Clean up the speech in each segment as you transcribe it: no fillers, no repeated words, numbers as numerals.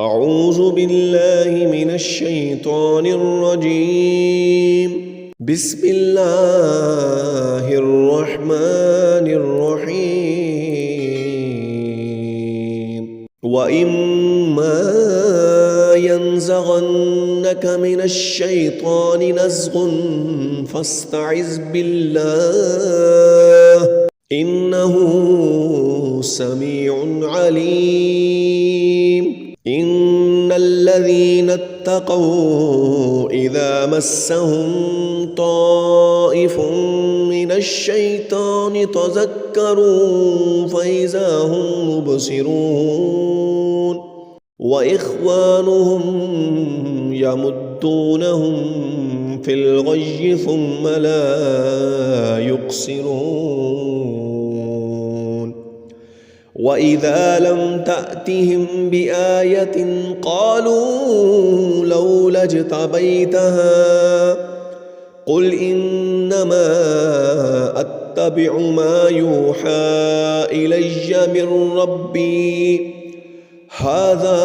أعوذ بالله من الشيطان الرجيم. بسم الله الرحمن الرحيم. وإما ينزغنك من الشيطان نزغ فاستعذ بالله إنه سميع عليم. إن الذين اتقوا إذا مسهم طائف من الشيطان تذكروا فإذا هم مبصرون وإخوانهم يمدونهم في الغي ثم لا يقصرون. وإذا لم تأتهم بآية قالوا لولا اجتبيتها قل إنما أتبع ما يوحى إلي من ربي هذا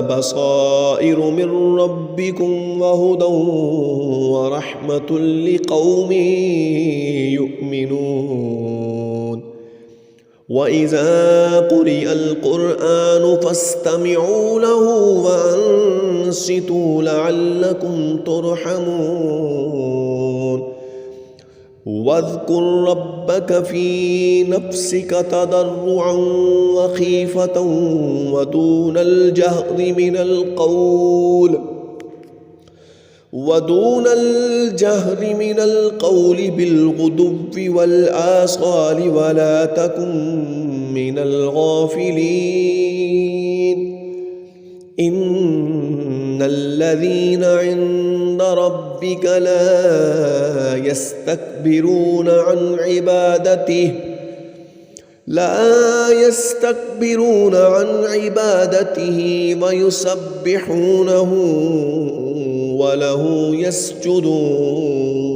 بصائر من ربكم وهدى ورحمة لقوم يؤمنون. وإذا قرئ القرآن فاستمعوا له وأنصتوا لعلكم ترحمون. واذكر ربك في نفسك تضرعا وخيفة ودون الجهر من القول بالغدو والآصال ولا تكن من الغافلين. إن الذين عند ربك لا يستكبرون عن عبادته ويسبحونه وله يسجدون.